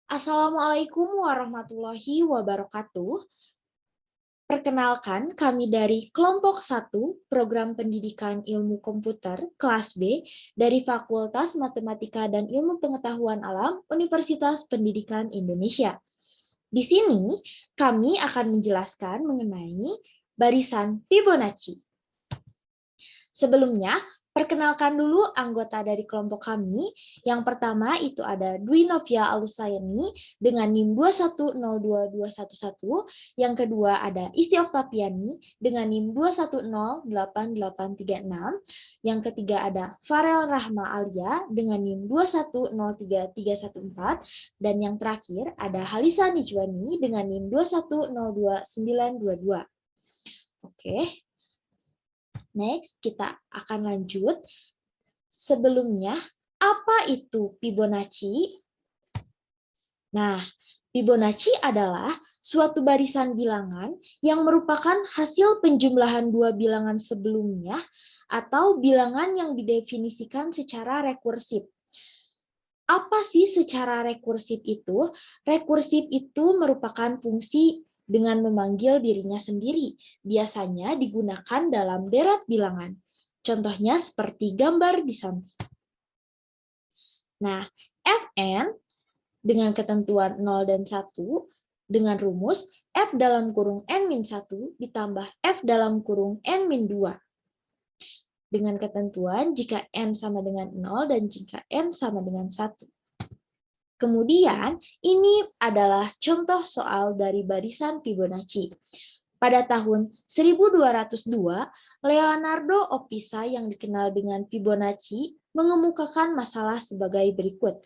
Assalamualaikum warahmatullahi wabarakatuh. Perkenalkan, kami dari kelompok 1 Program Pendidikan Ilmu Komputer kelas B dari Fakultas Matematika dan Ilmu Pengetahuan Alam Universitas Pendidikan Indonesia. Di sini kami akan menjelaskan mengenai barisan Fibonacci. Sebelumnya, perkenalkan dulu anggota dari kelompok kami. Yang pertama itu ada Dwi Novia Alusayani dengan NIM 2102211. Yang kedua ada Isti Oktaviani dengan NIM 2108836. Yang ketiga ada Farel Rahma Alia dengan NIM 2103314. Dan yang terakhir ada Halisa Nijwani dengan NIM 2102922. Oke. Next, kita akan lanjut. Sebelumnya, apa itu Fibonacci? Nah, Fibonacci adalah suatu barisan bilangan yang merupakan hasil penjumlahan dua bilangan sebelumnya atau bilangan yang didefinisikan secara rekursif. Apa sih secara rekursif itu? Rekursif itu merupakan fungsi dengan memanggil dirinya sendiri. Biasanya digunakan dalam deret bilangan. Contohnya seperti gambar di samping. Nah, Fn dengan ketentuan 0 dan 1 dengan rumus F dalam kurung N-1 ditambah F dalam kurung N-2. Dengan ketentuan jika N sama dengan 0 dan jika N sama dengan 1. Kemudian, ini adalah contoh soal dari barisan Fibonacci. Pada tahun 1202, Leonardo Opisa yang dikenal dengan Fibonacci mengemukakan masalah sebagai berikut.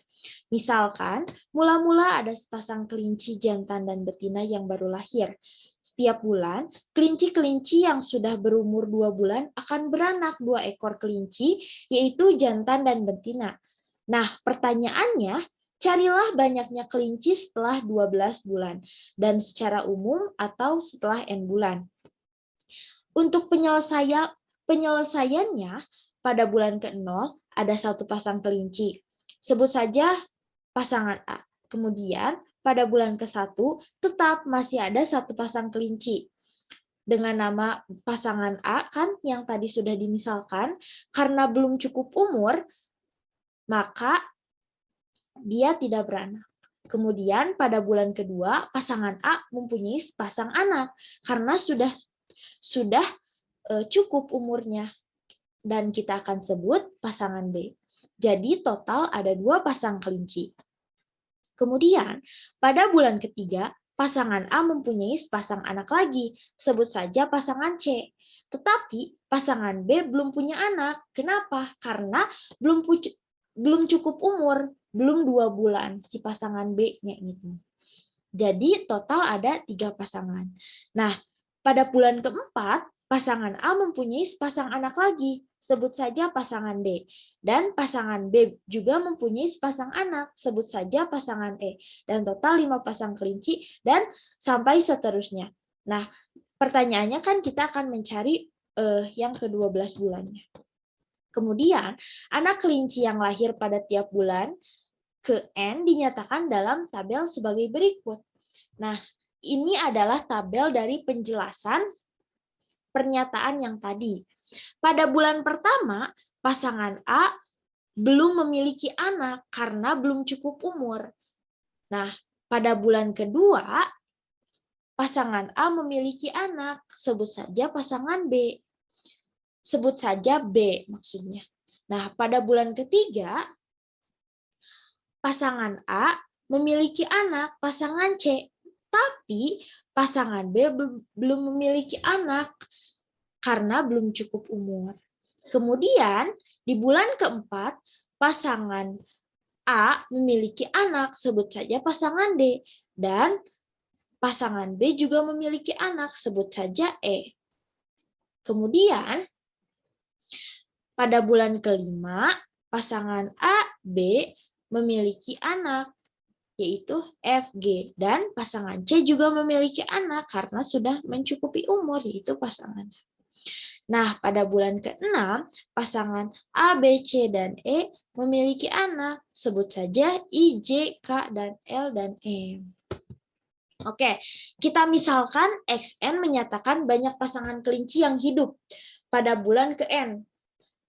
Misalkan, mula-mula ada sepasang kelinci jantan dan betina yang baru lahir. Setiap bulan, kelinci-kelinci yang sudah berumur 2 bulan akan beranak 2 ekor kelinci, yaitu jantan dan betina. Nah, pertanyaannya, carilah banyaknya kelinci setelah 12 bulan, dan secara umum atau setelah N bulan. Untuk penyelesaiannya, pada bulan ke-0 ada satu pasang kelinci. Sebut saja pasangan A. Kemudian, pada bulan ke-1 tetap masih ada satu pasang kelinci. Dengan nama pasangan A, kan yang tadi sudah dimisalkan, karena belum cukup umur, maka dia tidak beranak. Kemudian pada bulan kedua pasangan A mempunyai sepasang anak karena sudah cukup umurnya dan kita akan sebut pasangan B. Jadi total ada 2 pasang kelinci. Kemudian pada bulan ketiga pasangan A mempunyai sepasang anak lagi, sebut saja pasangan C. Tetapi pasangan B belum punya anak. Kenapa? Karena belum cukup umur, belum 2 bulan si pasangan B-nya itu. Jadi total ada 3 pasangan. Nah, pada bulan keempat, pasangan A mempunyai sepasang anak lagi, sebut saja pasangan D. Dan pasangan B juga mempunyai sepasang anak, sebut saja pasangan E. Dan total 5 pasang kelinci dan sampai seterusnya. Nah, pertanyaannya kan kita akan mencari yang ke-12 bulannya. Kemudian, anak kelinci yang lahir pada tiap bulan ke N dinyatakan dalam tabel sebagai berikut. Nah, ini adalah tabel dari penjelasan pernyataan yang tadi. Pada bulan pertama, pasangan A belum memiliki anak karena belum cukup umur. Nah, pada bulan kedua, pasangan A memiliki anak, sebut saja pasangan B. Sebut saja B maksudnya. Nah, pada bulan ketiga, pasangan A memiliki anak, pasangan C. Tapi pasangan B belum memiliki anak karena belum cukup umur. Kemudian, di bulan keempat, pasangan A memiliki anak, sebut saja pasangan D. Dan pasangan B juga memiliki anak, sebut saja E. Kemudian, pada bulan kelima, pasangan A, B memiliki anak, yaitu F, G. Dan pasangan C juga memiliki anak karena sudah mencukupi umur, yaitu pasangan. Nah, pada bulan ke-6, pasangan A, B, C, dan E memiliki anak. Sebut saja I, J, K, dan L, dan M. Oke, kita misalkan XN menyatakan banyak pasangan kelinci yang hidup pada bulan ke-N.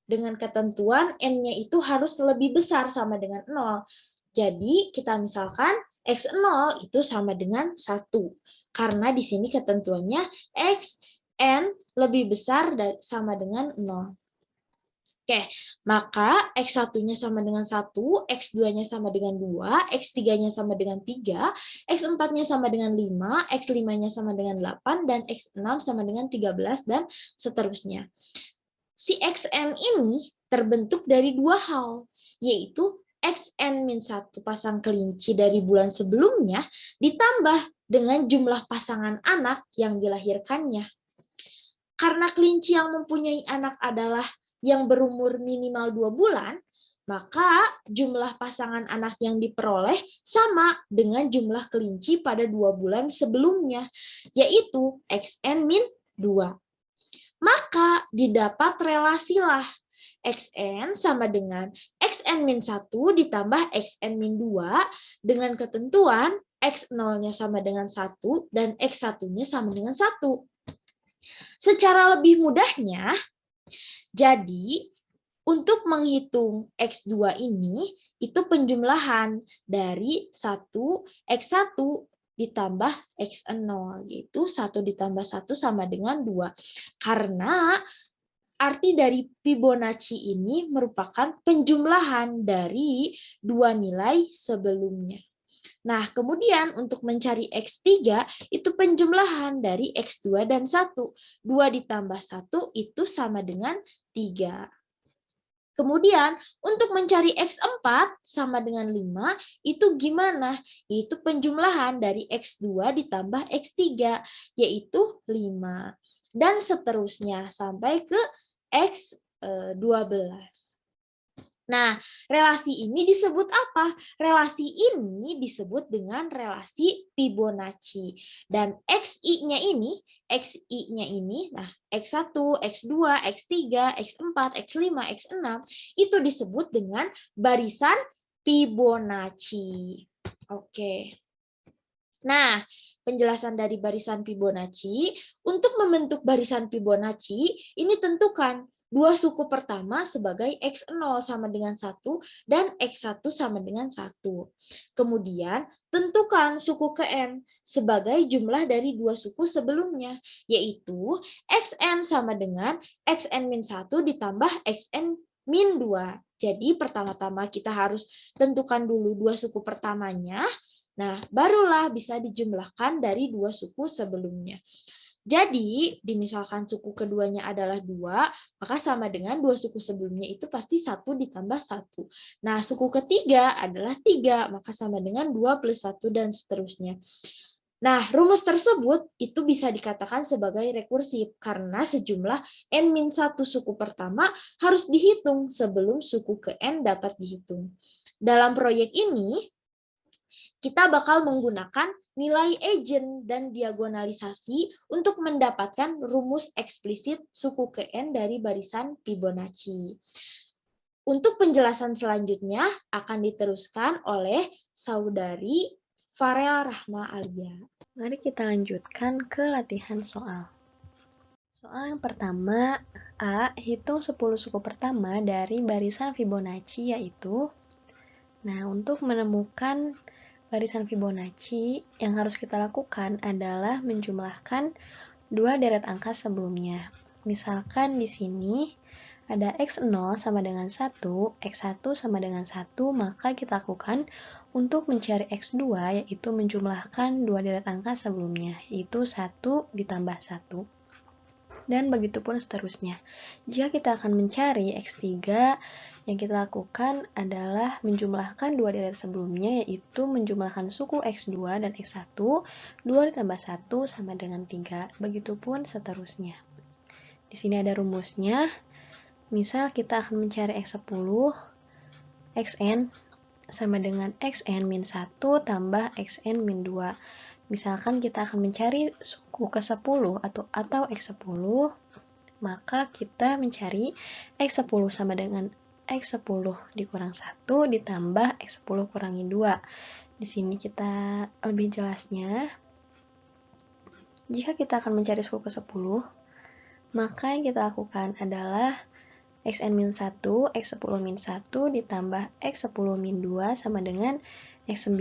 Dengan ketentuan N-nya itu harus lebih besar sama dengan 0. Jadi kita misalkan X0 itu sama dengan 1. Karena di sini ketentuannya XN lebih besar sama dengan 0. Oke, maka X1-nya sama dengan 1, X2-nya sama dengan 2, X3-nya sama dengan 3, X4-nya sama dengan 5, X5-nya sama dengan 8, dan X6 sama dengan 13, dan seterusnya. Si XN ini terbentuk dari dua hal, yaitu XN-1 pasang kelinci dari bulan sebelumnya ditambah dengan jumlah pasangan anak yang dilahirkannya. Karena kelinci yang mempunyai anak adalah yang berumur minimal 2 bulan, maka jumlah pasangan anak yang diperoleh sama dengan jumlah kelinci pada 2 bulan sebelumnya, yaitu XN-2. Maka didapat relasilah XN sama dengan XN-1 ditambah XN-2 dengan ketentuan X0-nya sama dengan 1 dan X1-nya sama dengan 1. Secara lebih mudahnya, jadi untuk menghitung X2 ini, itu penjumlahan dari 1 X1 ditambah X0, yaitu 1 ditambah 1 sama dengan 2. Karena arti dari Fibonacci ini merupakan penjumlahan dari dua nilai sebelumnya. Nah, kemudian untuk mencari X3, itu penjumlahan dari X2 dan 1. 2 ditambah 1 itu sama dengan 3. Kemudian, untuk mencari X4 sama dengan 5, itu gimana? Itu penjumlahan dari X2 ditambah X3, yaitu 5. Dan seterusnya sampai ke X12. Nah, relasi ini disebut apa? Relasi ini disebut dengan relasi Fibonacci. Dan XI-nya ini, nah X1, X2, X3, X4, X5, X6, itu disebut dengan barisan Fibonacci. Oke. Nah, penjelasan dari barisan Fibonacci, untuk membentuk barisan Fibonacci, ini tentukan dua suku pertama sebagai X0 sama dengan 1 dan X1 sama dengan 1. Kemudian, tentukan suku ke-N sebagai jumlah dari dua suku sebelumnya, yaitu XN sama dengan XN-1 ditambah XN-2. Jadi, pertama-tama kita harus tentukan dulu dua suku pertamanya. Nah, barulah bisa dijumlahkan dari dua suku sebelumnya. Jadi, dimisalkan suku keduanya adalah 2, maka sama dengan dua suku sebelumnya itu pasti 1 ditambah 1. Nah, suku ketiga adalah 3, maka sama dengan 2 plus 1 dan seterusnya. Nah, rumus tersebut itu bisa dikatakan sebagai rekursif karena sejumlah N-1 suku pertama harus dihitung sebelum suku ke N dapat dihitung. Dalam proyek ini, kita bakal menggunakan nilai eigen dan diagonalisasi untuk mendapatkan rumus eksplisit suku ke N dari barisan Fibonacci. Untuk penjelasan selanjutnya akan diteruskan oleh saudari Farel Rahma Alia. Mari kita lanjutkan ke latihan soal. Soal yang pertama, A. Hitung 10 suku pertama dari barisan Fibonacci yaitu, nah untuk menemukan barisan Fibonacci, yang harus kita lakukan adalah menjumlahkan dua deret angka sebelumnya. Misalkan di sini ada X0 sama dengan 1, X1 sama dengan 1, maka kita lakukan untuk mencari X2, yaitu menjumlahkan dua deret angka sebelumnya, yaitu 1 ditambah 1. Dan begitu pun seterusnya. Jika kita akan mencari X3, yang kita lakukan adalah menjumlahkan dua deret sebelumnya, yaitu menjumlahkan suku X2 dan X1, 2 ditambah 1 sama dengan 3, begitupun seterusnya. Di sini ada rumusnya, misal kita akan mencari X10, Xn sama dengan Xn-1 tambah Xn-2. Misalkan kita akan mencari suku ke-10 atau X10, Maka kita mencari X10 sama dengan X10 dikurang 1 ditambah X10 kurangi 2. Di sini kita lebih jelasnya. Jika kita akan mencari suku ke-10, maka yang kita lakukan adalah Xn-1, X10-1 ditambah X10-2 sama dengan X9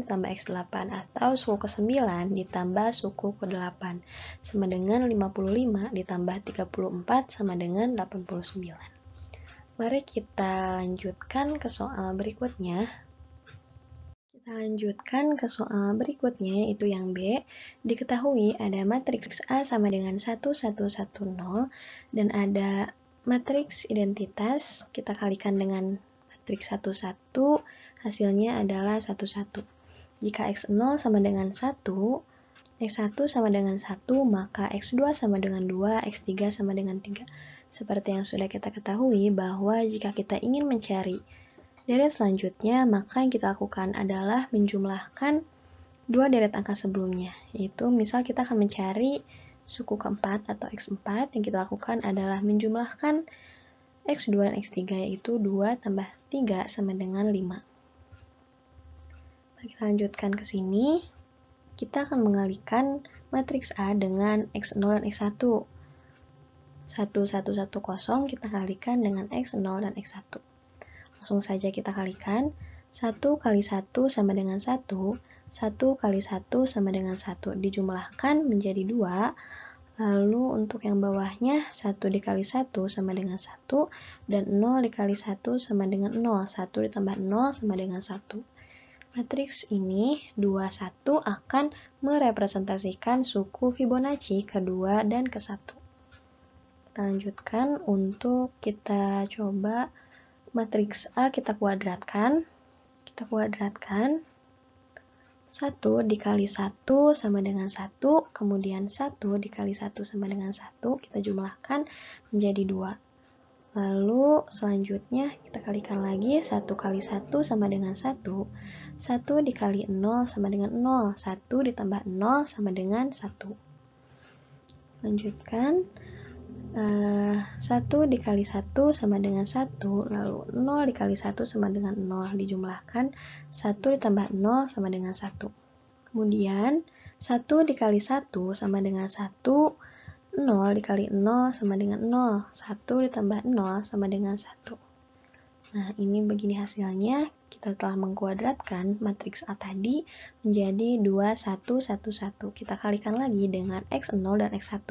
ditambah X8 atau suku ke-9 ditambah suku ke-8 sama dengan 55 ditambah 34 sama dengan 89. Mari kita lanjutkan ke soal berikutnya. Kita lanjutkan ke soal berikutnya, yaitu yang B. Diketahui ada matriks A sama dengan 1, 1, 1, 0, dan ada matriks identitas. Kita kalikan dengan matriks 1, 1, hasilnya adalah 1, 1. Jika X0 sama dengan 1, X1 sama dengan 1, maka X2 sama dengan 2, X3 sama dengan 3. Seperti yang sudah kita ketahui bahwa jika kita ingin mencari deret selanjutnya, maka yang kita lakukan adalah menjumlahkan dua deret angka sebelumnya. Yaitu misal kita akan mencari suku keempat atau X4, yang kita lakukan adalah menjumlahkan X2 dan X3, yaitu 2 tambah 3 sama dengan 5. Mari kita lanjutkan ke sini. Kita akan mengalihkan matriks A dengan X0 dan X1. 1, 1, 1, 0 kita kalikan dengan X0 dan X1. Langsung saja kita kalikan. 1 kali 1 sama dengan 1, 1 kali 1 sama dengan 1. Dijumlahkan menjadi 2. Lalu untuk yang bawahnya, 1 dikali 1 sama dengan 1, dan 0 dikali 1 sama dengan 0. 1 ditambah 0 sama dengan 1. Matriks ini 2, 1 akan merepresentasikan suku Fibonacci kedua dan ke-1. Kita lanjutkan untuk kita coba matriks A kita kuadratkan. 1 dikali 1 sama dengan 1, kemudian 1 dikali 1 sama dengan 1, kita jumlahkan menjadi 2. Lalu selanjutnya kita kalikan lagi, 1 kali 1 sama dengan 1, 1 dikali 0 sama dengan 0, 1 ditambah 0 sama dengan 1. Lanjutkan. 1 dikali 1 sama dengan 1, lalu 0 dikali 1 sama dengan 0, dijumlahkan 1 ditambah 0 sama dengan 1. Kemudian 1 dikali 1 sama dengan 1, 0 dikali 0 sama dengan 0, 1 ditambah 0 sama dengan 1. Nah, ini begini hasilnya. Kita telah mengkuadratkan matriks A tadi menjadi 2, 1, 1, 1. Kita kalikan lagi dengan X0 dan X1.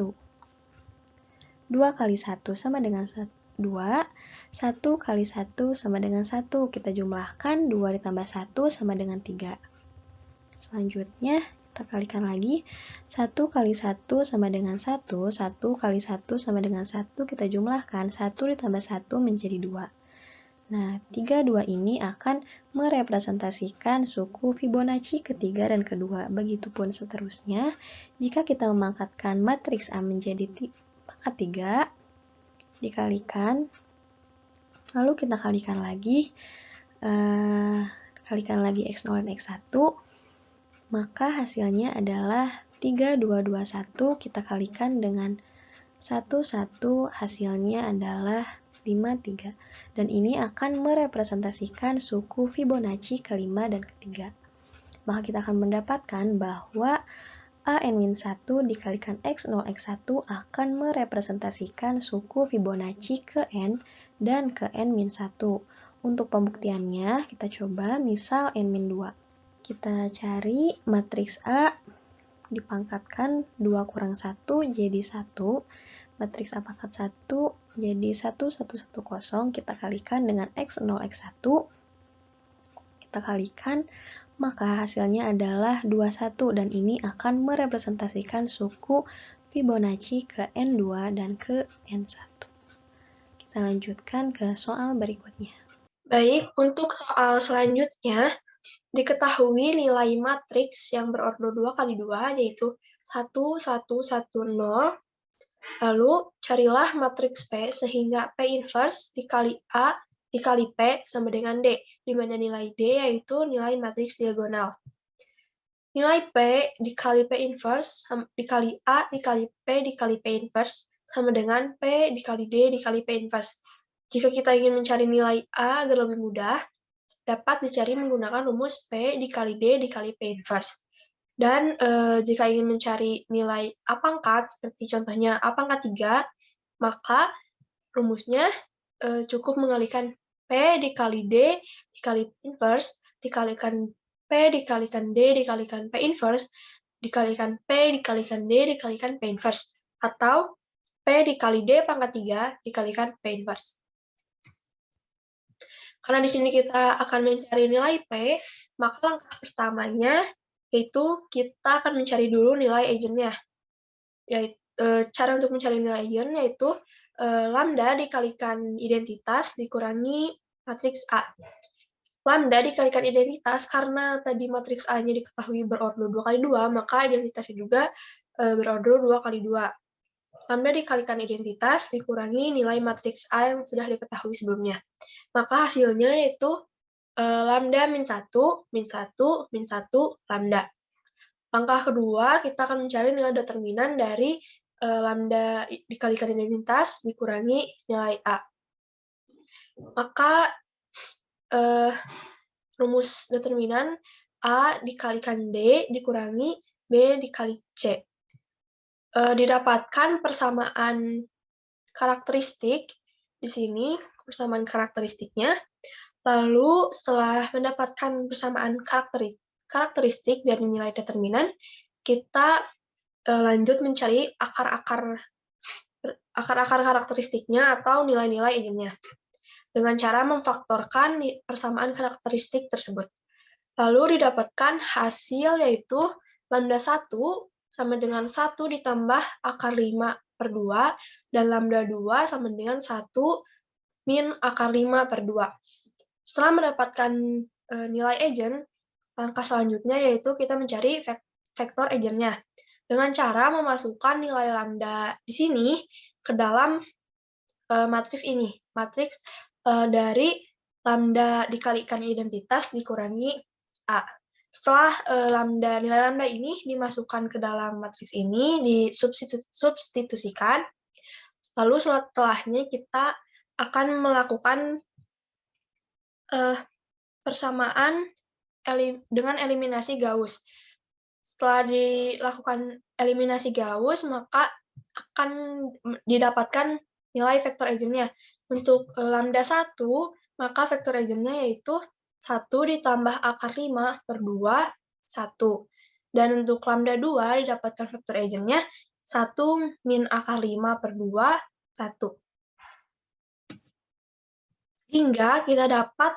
2 kali 1 sama dengan 2, 1 kali 1 sama dengan 1, kita jumlahkan 2 ditambah 1 sama dengan 3. Selanjutnya, kita kalikan lagi, 1 kali 1 sama dengan 1, 1 kali 1 sama dengan 1, kita jumlahkan 1 ditambah 1 menjadi 2. Nah, 3, 2 ini akan merepresentasikan suku Fibonacci ketiga dan kedua. Begitupun seterusnya, jika kita memangkatkan matriks A menjadi pangkat 3, dikalikan, lalu kita kalikan lagi X0 dan X1, maka hasilnya adalah 3, 2, 2, 1, kita kalikan dengan 1, 1, hasilnya adalah 5, 3. Dan ini akan merepresentasikan suku Fibonacci kelima dan ketiga. Maka kita akan mendapatkan bahwa A-1 dikalikan X0, X1 akan merepresentasikan suku Fibonacci ke N dan ke N-1. Untuk pembuktiannya, kita coba misal N-2. Kita cari matriks A, dipangkatkan 2 kurang 1 jadi 1. Matriks A pangkat 1 jadi 1, 1, 1, 0. Kita kalikan dengan X0, X1. Kita kalikan, maka hasilnya adalah 21 dan ini akan merepresentasikan suku Fibonacci ke N2 dan ke N1. Kita lanjutkan ke soal berikutnya. Baik, untuk soal selanjutnya, diketahui nilai matriks yang berorder 2 kali 2 yaitu 1, 1, 1, 0. Lalu carilah matriks P sehingga P inverse dikali A dikali P sama dengan D, di mana nilai D yaitu nilai matriks diagonal. Nilai P dikali P inverse dikali A dikali P dikali P inverse sama dengan P dikali D dikali P inverse. Jika kita ingin mencari nilai A agar lebih mudah, dapat dicari menggunakan rumus P dikali D dikali P inverse. Dan jika ingin mencari nilai A pangkat, seperti contohnya A pangkat 3, maka rumusnya cukup mengalikan P dikali D dikali inverse, dikalikan P dikalikan D dikalikan P inverse, dikalikan P dikalikan D dikalikan P inverse, atau P dikali D pangkat 3 dikalikan P inverse. Karena di sini kita akan mencari nilai P, maka langkah pertamanya yaitu kita akan mencari dulu nilai eigennya. Cara untuk mencari nilai eigen yaitu lambda dikalikan identitas dikurangi matriks A. Lambda dikalikan identitas, karena tadi matriks A-nya diketahui berordo 2 kali 2, maka identitasnya juga berordo 2 kali 2. Lambda dikalikan identitas dikurangi nilai matriks A yang sudah diketahui sebelumnya. Maka hasilnya yaitu lambda min 1, min 1, min 1, lambda. Langkah kedua, kita akan mencari nilai determinan dari lambda dikalikan identitas dikurangi nilai A. Maka rumus determinan A dikalikan D dikurangi B dikali C. Didapatkan persamaan karakteristik di sini, persamaan karakteristiknya. Lalu setelah mendapatkan persamaan karakteristik dari nilai determinan, kita lanjut mencari akar-akar karakteristiknya atau nilai-nilai eigennya dengan cara memfaktorkan persamaan karakteristik tersebut. Lalu didapatkan hasil yaitu lambda 1 sama dengan 1 ditambah akar 5 per 2, dan lambda 2 sama dengan 1 min akar 5 per 2. Setelah mendapatkan nilai eigen, langkah selanjutnya yaitu kita mencari vektor eigennya dengan cara memasukkan nilai lambda di sini ke dalam matriks ini. Matriks dari lambda dikalikan identitas dikurangi A. Setelah nilai lambda ini dimasukkan ke dalam matriks ini, disubstitusikan, lalu setelahnya kita akan melakukan persamaan dengan eliminasi Gauss. Setelah dilakukan eliminasi Gauss, maka akan didapatkan nilai vektor eigennya. Untuk lambda 1, maka vektor eigennya yaitu 1 ditambah akar 5 per 2, 1. Dan untuk lambda 2 didapatkan vektor eigennya 1 min akar 5 per 2, 1. Hingga kita dapat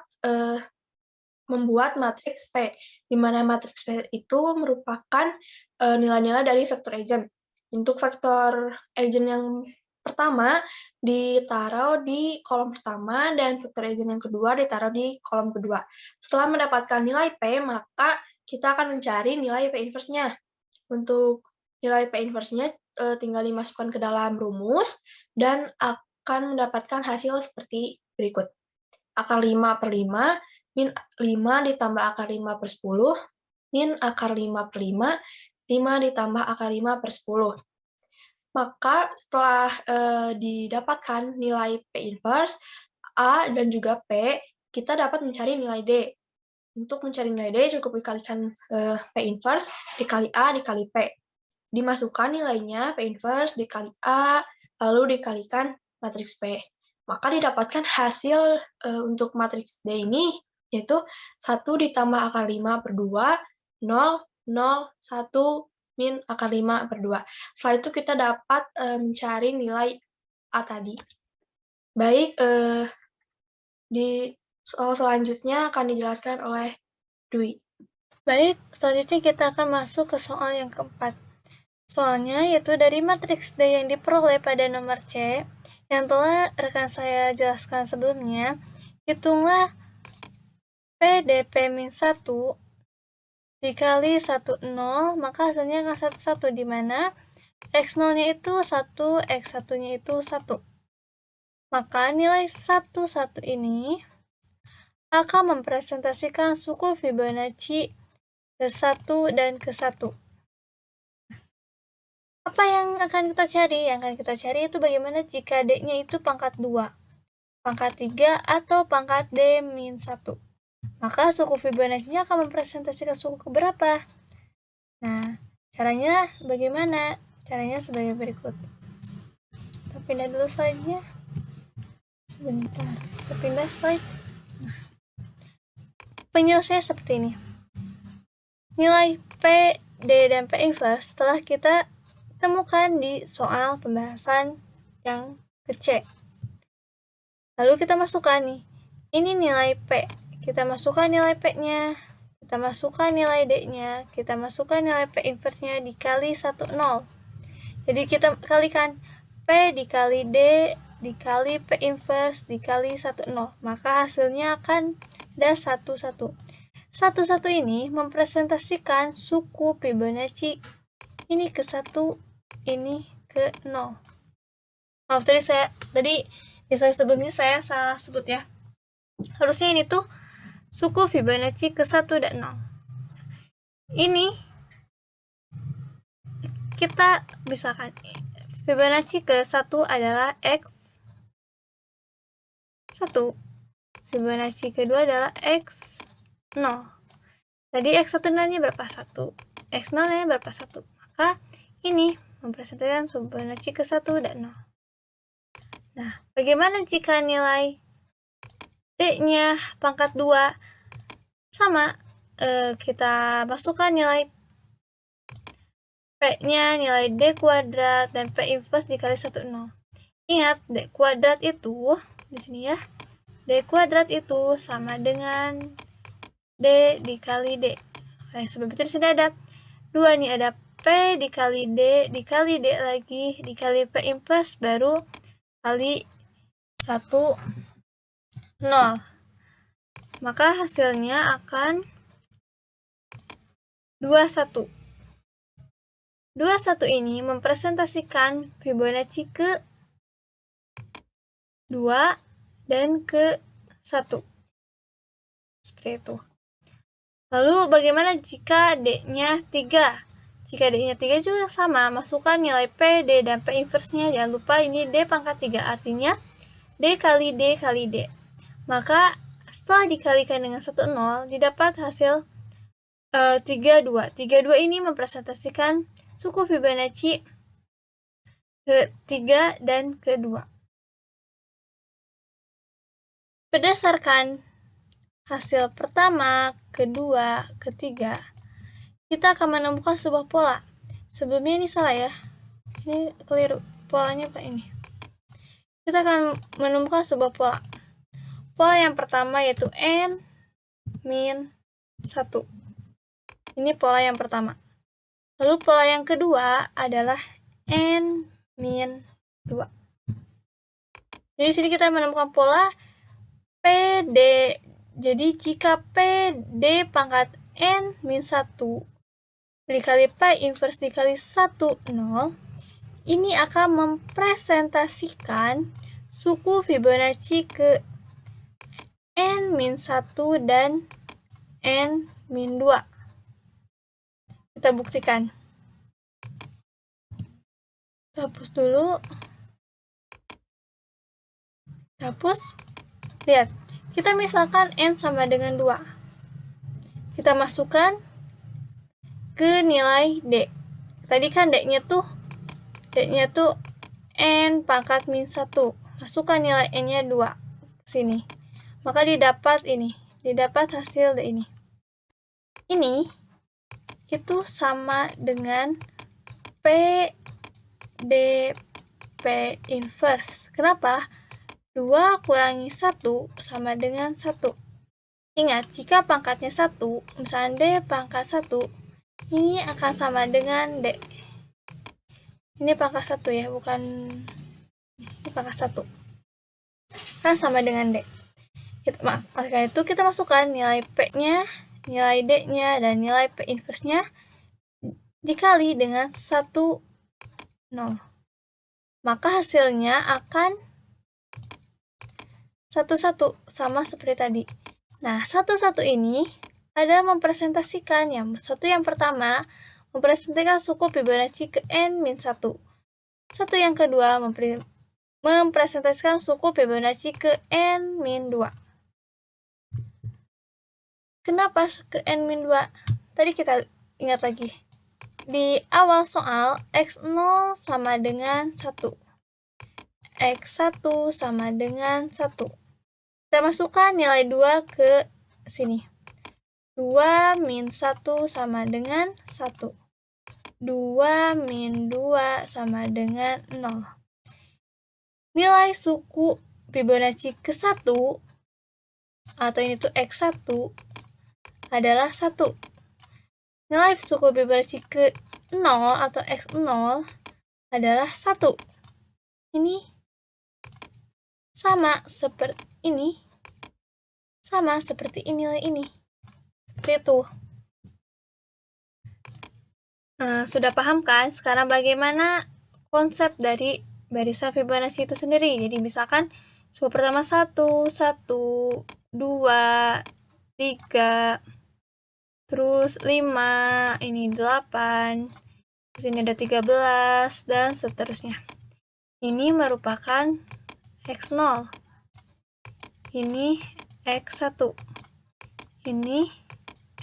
membuat matriks V, di mana matriks V itu merupakan nilai-nilai dari vektor eigen. Untuk vektor eigen yang pertama ditaruh di kolom pertama, dan vektor eigen yang kedua ditaruh di kolom kedua. Setelah mendapatkan nilai P, maka kita akan mencari nilai P inverse-nya. Untuk nilai P inverse-nya tinggal dimasukkan ke dalam rumus, dan akan mendapatkan hasil seperti berikut. Akar 5 per 5, min 5 ditambah akar 5 per 10, min akar 5 per 5, 5 ditambah akar 5 per 10. Maka setelah didapatkan nilai P inverse, A dan juga P, kita dapat mencari nilai D. Untuk mencari nilai D, cukup dikalikan P inverse dikali A dikali P. Dimasukkan nilainya P inverse dikali A, lalu dikalikan matriks P. Maka didapatkan hasil untuk matriks D ini, yaitu 1 ditambah akar 5 per 2, 0, 0, 1, min akar 5 per 2. Setelah itu kita dapat mencari nilai A tadi. Baik, di soal selanjutnya akan dijelaskan oleh Dwi. Baik, selanjutnya kita akan masuk ke soal yang keempat. Soalnya yaitu dari matriks D yang diperoleh pada nomor C, yang telah rekan saya jelaskan sebelumnya. Hitunglah PDP min 1 dikali 1, 0, maka hasilnya akan 1, 1, di mana X0-nya itu 1, X1-nya itu 1. Maka nilai 1, 1 ini akan mempresentasikan suku Fibonacci ke 1 dan ke 1. Apa yang akan kita cari? Yang akan kita cari itu bagaimana jika D-nya itu pangkat 2, pangkat 3, atau pangkat D-1. Maka suku Fibonacci-nya akan mempresentasikan suku keberapa? Nah, caranya bagaimana? Caranya sebagai berikut. Kita pindah dulu slide-nya. Sebentar, kita pindah slide. Nah, penyelesaian seperti ini. Nilai P, D, dan P inverse telah kita temukan di soal pembahasan yang ke-C. Lalu kita masukkan nih, ini nilai P. Kita masukkan nilai P-nya, kita masukkan nilai D-nya, kita masukkan nilai P inverse-nya dikali 1, 0. Jadi kita kalikan P dikali D dikali P inverse dikali 1, 0. Maka hasilnya akan ada 1, 1. 1, 1 ini mempresentasikan suku Fibonacci ini ke 1, ini ke 0. Maaf, tadi di slide sebelumnya saya salah sebut ya. Harusnya ini tuh suku Fibonacci ke 1 dan 0. Ini kita misalkan Fibonacci ke 1 adalah X1. Fibonacci kedua adalah X0. Tadi X1-nya berapa? 1. X0-nya berapa? 1. Maka ini mempresentasikan Fibonacci ke 1 dan 0. Nah, bagaimana jika nilai D-nya pangkat 2 sama? Kita masukkan nilai P-nya, nilai D kuadrat, dan P inverse dikali 1, 0. Ingat, D kuadrat itu, di sini ya, D kuadrat itu sama dengan D dikali D. Oleh sebab itu di sini ada 2 nih, ada P dikali D lagi, dikali P inverse, baru kali 1, 0. Maka hasilnya akan 21. 21 ini mempresentasikan Fibonacci ke 2 dan ke 1. Seperti itu. Lalu bagaimana jika D-nya 3? Jika D-nya 3 juga sama, masukkan nilai P, D, dan P inverse-nya. Jangan lupa ini D pangkat 3, artinya D kali D kali D. Maka setelah dikalikan dengan 1, 0, didapat hasil 32. 32 ini mempresentasikan suku Fibonacci ke 3 dan ke 2. Berdasarkan hasil pertama, kedua, ketiga, kita akan menemukan sebuah pola. Sebelumnya ini salah ya, ini keliru, polanya Pak ini. Kita akan menemukan sebuah pola. Pola yang pertama yaitu N-1. Ini pola yang pertama. Lalu pola yang kedua adalah N-2. Jadi di sini kita menemukan pola PD. Jadi jika PD pangkat N-1 dikali P inverse dikali 1, 0, ini akan mempresentasikan suku Fibonacci ke N-1 dan N-2. Kita buktikan. Kita hapus dulu. Kita hapus. Lihat, kita misalkan N sama dengan 2. Kita masukkan ke nilai D. Tadi kan D-nya tuh N pangkat min 1. Masukkan nilai N-nya 2 ke sini. Maka didapat ini. Didapat hasil D ini. Ini itu sama dengan P D P inverse. Kenapa? 2 kurangi 1 sama dengan 1. Ingat, jika pangkatnya 1, misalnya D pangkat 1, ini akan sama dengan D. Ini pangkat 1 ya, bukan ini pangkat 1. Kan sama dengan D. Maka itu kita masukkan nilai P-nya, nilai D-nya, dan nilai P inverse-nya dikali dengan 1, 0. Maka hasilnya akan 1, 1, sama seperti tadi. Nah, 1, 1 ini ada mempresentasikan yang pertama mempresentasikan suku Fibonacci ke n-1. Satu yang kedua mempresentasikan suku Fibonacci ke n-2. Kenapa ke n-2? Tadi kita ingat lagi. Di awal soal, x0 sama dengan 1. x1 sama dengan 1. Kita masukkan nilai 2 ke sini. 2 min 1 sama dengan 1. 2 min 2 sama dengan 0. Nilai suku Fibonacci ke 1, atau ini tuh x1, adalah 1. Nilai suku Fibonacci ke 0 atau x0 adalah 1. Ini sama seperti ini. Sama seperti nilai ini. Seperti itu. Sudah paham kan? Sekarang bagaimana konsep dari barisan Fibonacci itu sendiri? Jadi misalkan suku pertama 1, 1, 2, 3, terus 5, ini 8, terus ini ada 13, dan seterusnya. Ini merupakan x0. Ini x1. Ini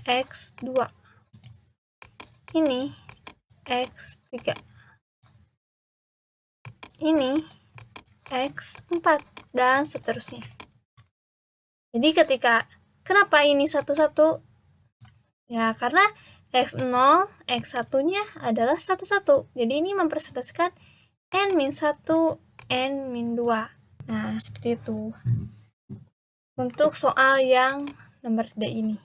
x2. Ini x3. Ini x4, dan seterusnya. Jadi kenapa ini satu-satu? Ya, karena x0, x1-nya adalah 1, 1. Jadi ini mempresentasikan n-1, n-2. Nah, seperti itu. Untuk soal yang nomor D ini.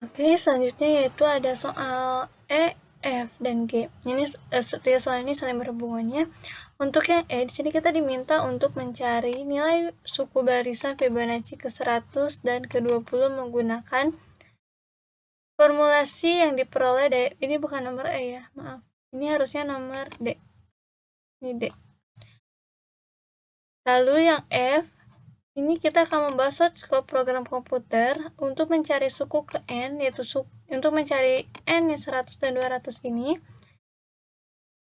Oke, selanjutnya yaitu ada soal E, F, dan G. Ini setiap soal ini saling berhubungannya. Untuk yang E, di sini kita diminta untuk mencari nilai suku barisan Fibonacci ke 100 dan ke 20 menggunakan formulasi yang diperoleh dari, ini bukan nomor E ya, maaf. Ini harusnya nomor D. Ini D. Lalu yang F, ini kita akan membahas search ke program komputer untuk mencari suku ke N, yaitu untuk mencari N yang 100 dan 200 ini.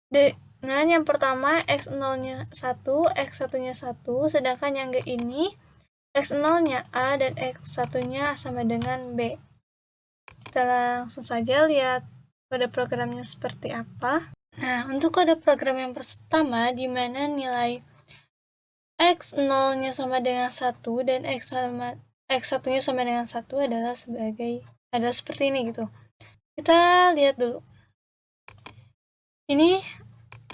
Dengan yang pertama, X0-nya 1, X1-nya 1, sedangkan yang G ini, X0-nya A dan X1-nya sama dengan B. Kita langsung saja lihat kode programnya seperti apa. Nah, untuk kode program yang pertama, di mana nilai X0-nya sama dengan 1 dan X1-nya sama dengan 1 adalah seperti ini gitu. Kita lihat dulu. Ini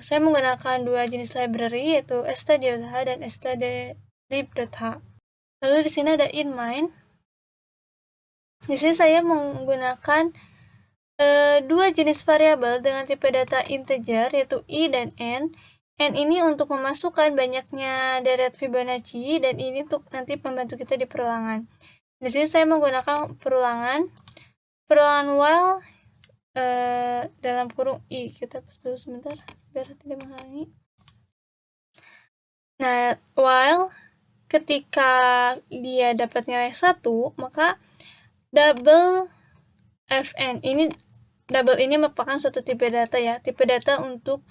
saya menggunakan dua jenis library, yaitu std.h dan stdlib.h. Lalu di sini ada inMine. Di sini saya menggunakan dua jenis variabel dengan tipe data integer, yaitu i dan n. N ini untuk memasukkan banyaknya deret Fibonacci, dan ini untuk nanti membantu kita di perulangan. Di sini saya menggunakan perulangan while dalam kurung i. Kita hapus dulu sebentar biar tidak menghalangi. Nah, while ketika dia dapat nilai 1, maka double fn ini merupakan suatu tipe data ya. Tipe data untuk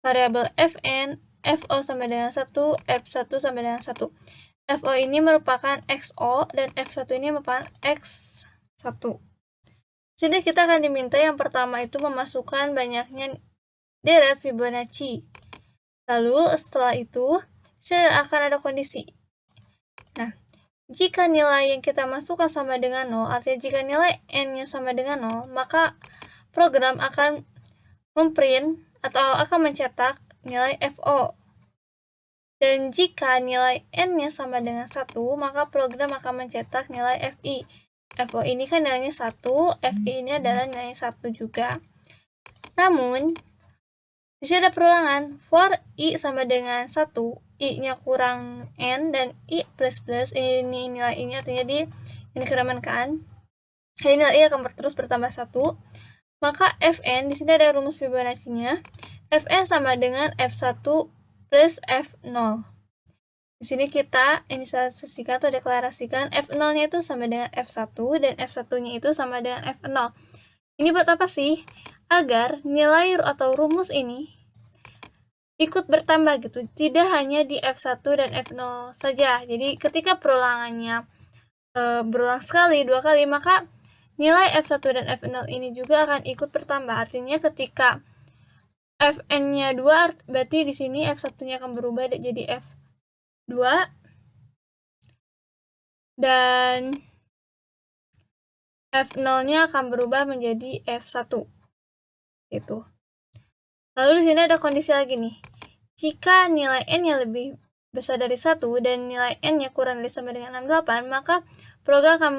variabel fn, fo sama dengan 1, f1 sama dengan 1. Fo ini merupakan xo dan f1 ini merupakan x1. Jadi kita akan diminta yang pertama itu memasukkan banyaknya deret Fibonacci. Lalu setelah itu akan ada kondisi. Nah, jika nilai yang kita masukkan sama dengan 0, artinya jika nilai n-nya sama dengan 0, maka program akan memprint atau akan mencetak nilai FO. Dan jika nilai n-nya sama dengan 1, maka program akan mencetak nilai FI. FO ini kan nilainya 1, FI ini adalah nilai 1 juga. Namun, di sini ada perulangan. For I sama dengan 1, I-nya kurang N, dan I plus plus, ini nilai I-nya artinya ini dikeremankan. Jadi nilai I akan terus bertambah 1. Maka Fn, di sini ada rumus Fibonacci-nya. Fn sama dengan F1 plus F0. Di sini kita inisialisasikan atau deklarasikan F0-nya itu sama dengan F1 dan F1-nya itu sama dengan F0. Ini buat apa sih? agar nilai atau rumus ini ikut bertambah gitu, tidak hanya di F1 dan F0 saja. Jadi ketika perulangannya berulang sekali, 2 kali, maka nilai F1 dan F0 ini juga akan ikut bertambah. Artinya ketika Fn-nya 2, berarti di sini F1-nya akan berubah jadi F2 dan F0-nya akan berubah menjadi F1. Gitu. Lalu di sini ada kondisi lagi nih. Jika nilai n-nya lebih besar dari 1 dan nilai n-nya kurang dari sama dengan 68, maka program akan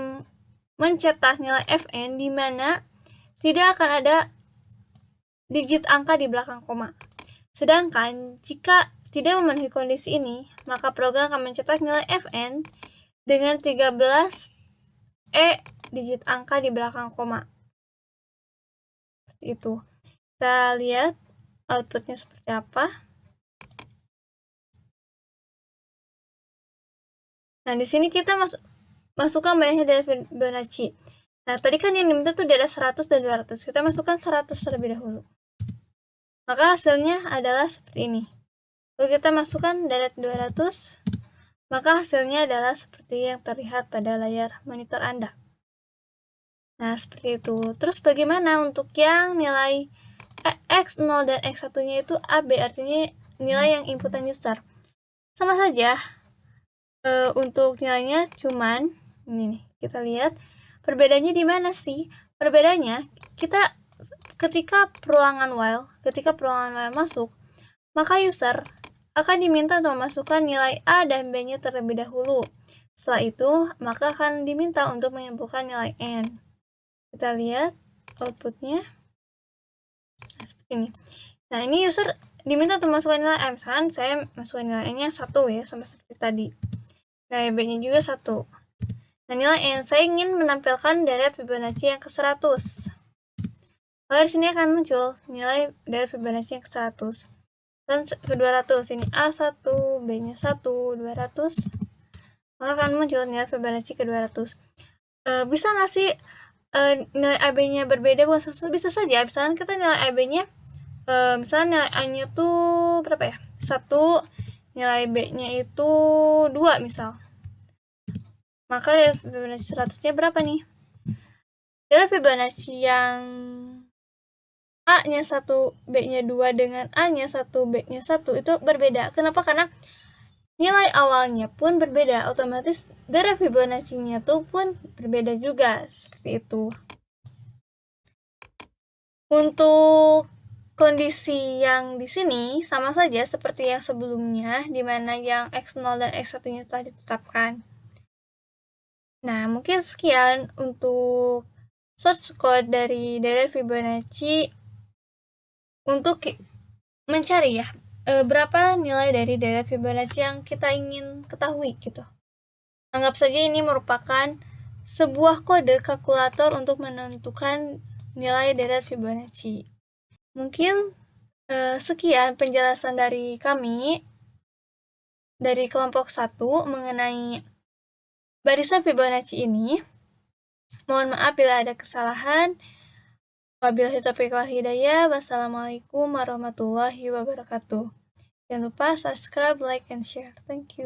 mencetak nilai Fn di mana tidak akan ada digit angka di belakang koma. Sedangkan jika tidak memenuhi kondisi ini, maka program akan mencetak nilai Fn dengan 13 digit angka di belakang koma. Itu. Kita lihat outputnya seperti apa. Nah, di sini kita masukkan banyaknya dari Fibonacci. Nah, tadi kan yang diminta tuh ada 100 dan 200. Kita masukkan 100 terlebih dahulu. Maka hasilnya adalah seperti ini. Lalu kita masukkan dari 200, maka hasilnya adalah seperti yang terlihat pada layar monitor Anda. Nah, seperti itu. Terus bagaimana untuk yang nilai X0 dan X1-nya itu AB, artinya nilai yang inputan user. Sama saja, untuk nilainya cuman, ini nih, kita lihat, perbedaannya di mana sih? Perbedaannya, ketika perulangan while masuk, maka user akan diminta untuk memasukkan nilai A dan B-nya terlebih dahulu. Setelah itu, maka akan diminta untuk menyimpulkan nilai N. Kita lihat outputnya. Nah, seperti ini. Nah, ini user diminta untuk masukkan nilai A. Misalkan saya masukkan nilai N-nya 1 ya, sama seperti tadi. Nilai B-nya juga 1. Nah, nilai N, saya ingin menampilkan deret Fibonacci yang ke-100. Maka di sini akan muncul nilai deret Fibonacci yang ke-100. Dan ke-200, ini A1, B-nya 1, 200. Maka akan muncul nilai Fibonacci ke-200. Bisa nggak sih nilai AB-nya berbeda bukan sesuatu? Bisa saja. Misalnya kita nilai AB-nya, misalnya nilai A-nya tuh berapa ya? 1, nilai B-nya itu 2 misal. Maka dari Fibonacci 100-nya berapa nih? Dari Fibonacci yang A-nya 1, B-nya 2 dengan A-nya 1, B-nya 1 itu berbeda. Kenapa? Karena nilai awalnya pun berbeda, otomatis dari Fibonacci-nya tuh pun berbeda juga, seperti itu. Untuk kondisi yang di sini sama saja seperti yang sebelumnya, di mana yang X0 dan X1-nya telah ditetapkan. Nah, mungkin sekian untuk source code dari deret Fibonacci untuk mencari ya berapa nilai dari deret Fibonacci yang kita ingin ketahui gitu. Anggap saja ini merupakan sebuah kode kalkulator untuk menentukan nilai deret Fibonacci. Mungkin sekian penjelasan dari kami dari kelompok 1 mengenai barisan Fibonacci ini. Mohon maaf bila ada kesalahan. Wabillahi taufiq wal hidayah. Wassalamualaikum warahmatullahi wabarakatuh. Jangan lupa subscribe, like, and share. Thank you.